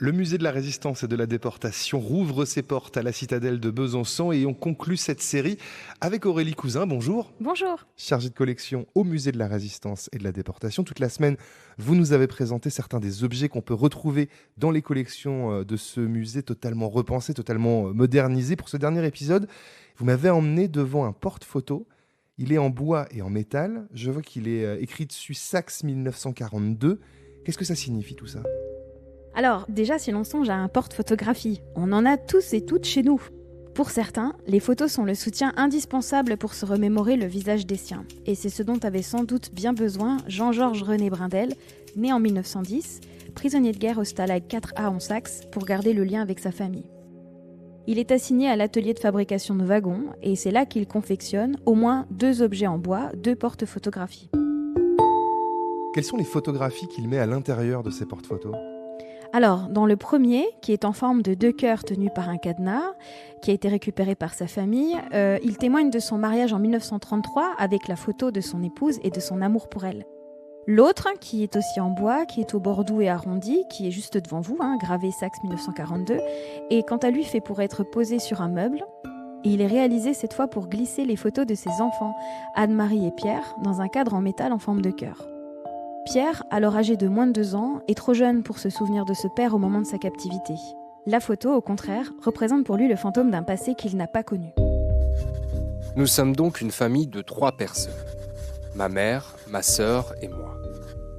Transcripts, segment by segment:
Le musée de la Résistance et de la Déportation rouvre ses portes à la citadelle de Besançon et on conclut cette série avec Aurélie Cousin. Bonjour. Bonjour. Chargée de collection au musée de la Résistance et de la Déportation. Toute la semaine, vous nous avez présenté certains des objets qu'on peut retrouver dans les collections de ce musée totalement repensé, totalement modernisé. Pour ce dernier épisode, vous m'avez emmené devant un porte-photo. Il est en bois et en métal. Je vois qu'il est écrit dessus Saxe 1942. Qu'est-ce que ça signifie tout ça ? Alors, déjà, si l'on songe à un porte-photographie, on en a tous et toutes chez nous. Pour certains, les photos sont le soutien indispensable pour se remémorer le visage des siens. Et c'est ce dont avait sans doute bien besoin Jean-Georges René Brindel, né en 1910, prisonnier de guerre au Stalag 4A en Saxe, pour garder le lien avec sa famille. Il est assigné à l'atelier de fabrication de wagons, et c'est là qu'il confectionne au moins 2 objets en bois, 2 porte-photographies. Quelles sont les photographies qu'il met à l'intérieur de ces porte-photos ? Alors, dans le premier, qui est en forme de 2 cœurs tenus par un cadenas, qui a été récupéré par sa famille, il témoigne de son mariage en 1933 avec la photo de son épouse et de son amour pour elle. L'autre, qui est aussi en bois, qui est au bord doux et arrondi, qui est juste devant vous, gravé Saxe 1942, est quant à lui fait pour être posé sur un meuble. Et il est réalisé cette fois pour glisser les photos de ses enfants, Anne-Marie et Pierre, dans un cadre en métal en forme de cœur. Pierre, alors âgé de moins de 2 ans, est trop jeune pour se souvenir de ce père au moment de sa captivité. La photo, au contraire, représente pour lui le fantôme d'un passé qu'il n'a pas connu. Nous sommes donc une famille de 3 personnes. Ma mère, ma sœur et moi.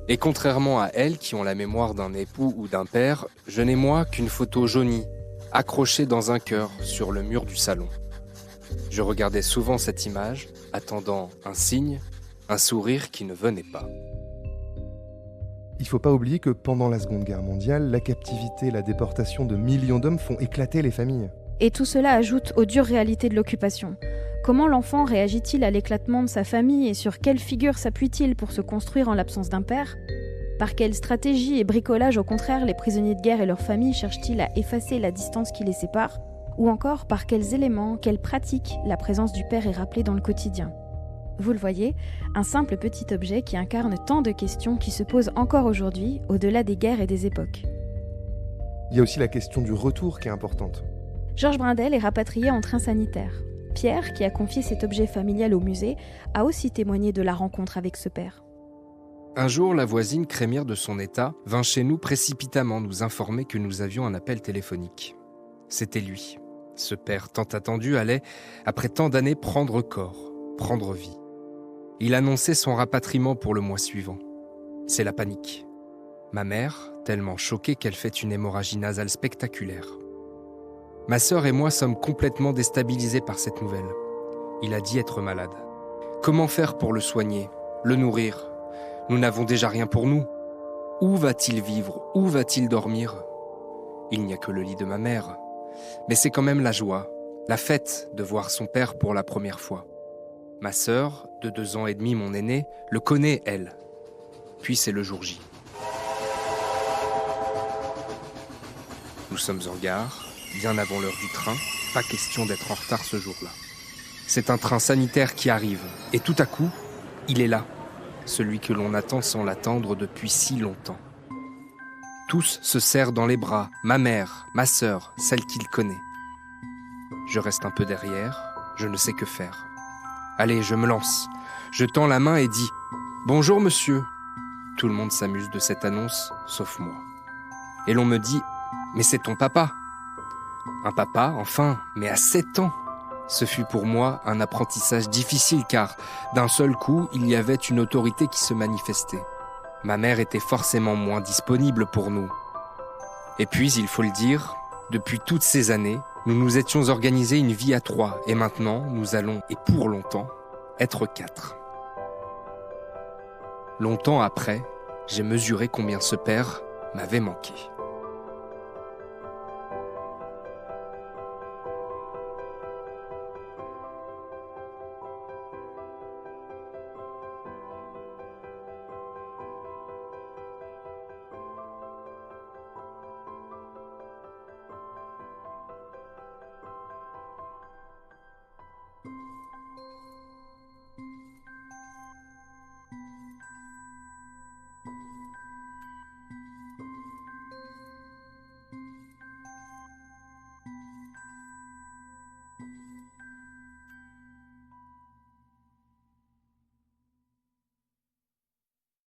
Et contrairement à elles qui ont la mémoire d'un époux ou d'un père, je n'ai moi qu'une photo jaunie, accrochée dans un cœur sur le mur du salon. Je regardais souvent cette image, attendant un signe, un sourire qui ne venait pas. Il ne faut pas oublier que pendant la Seconde Guerre mondiale, la captivité et la déportation de millions d'hommes font éclater les familles. Et tout cela ajoute aux dures réalités de l'occupation. Comment l'enfant réagit-il à l'éclatement de sa famille et sur quelle figure s'appuie-t-il pour se construire en l'absence d'un père ? Par quelle stratégie et bricolage, au contraire, les prisonniers de guerre et leurs familles cherchent-ils à effacer la distance qui les sépare ? Ou encore, par quels éléments, quelles pratiques la présence du père est rappelée dans le quotidien ? Vous le voyez, un simple petit objet qui incarne tant de questions qui se posent encore aujourd'hui, au-delà des guerres et des époques. Il y a aussi la question du retour qui est importante. Georges Brindel est rapatrié en train sanitaire. Pierre, qui a confié cet objet familial au musée, a aussi témoigné de la rencontre avec ce père. Un jour, la voisine, crémière de son état, vint chez nous précipitamment nous informer que nous avions un appel téléphonique. C'était lui. Ce père tant attendu allait, après tant d'années, prendre corps, prendre vie. Il annonçait son rapatriement pour le mois suivant. C'est la panique. Ma mère, tellement choquée qu'elle fait une hémorragie nasale spectaculaire. Ma sœur et moi sommes complètement déstabilisés par cette nouvelle. Il a dit être malade. Comment faire pour le soigner, le nourrir ? Nous n'avons déjà rien pour nous. Où va-t-il vivre ? Où va-t-il dormir ? Il n'y a que le lit de ma mère. Mais c'est quand même la joie, la fête de voir son père pour la première fois. Ma sœur, de 2 ans et demi, mon aînée, le connaît, elle. Puis c'est le jour J. Nous sommes en gare, bien avant l'heure du train, pas question d'être en retard ce jour-là. C'est un train sanitaire qui arrive, et tout à coup, il est là, celui que l'on attend sans l'attendre depuis si longtemps. Tous se serrent dans les bras, ma mère, ma sœur, celle qu'il connaît. Je reste un peu derrière, je ne sais que faire. Allez, je me lance. Je tends la main et dis « Bonjour monsieur ». Tout le monde s'amuse de cette annonce, sauf moi. Et l'on me dit « Mais c'est ton papa ». Un papa, enfin, mais à 7 ans. Ce fut pour moi un apprentissage difficile car, d'un seul coup, il y avait une autorité qui se manifestait. Ma mère était forcément moins disponible pour nous. Et puis, il faut le dire, depuis toutes ces années, nous nous étions organisés une vie à 3 et maintenant, nous allons, et pour longtemps, être 4. Longtemps après, j'ai mesuré combien ce père m'avait manqué.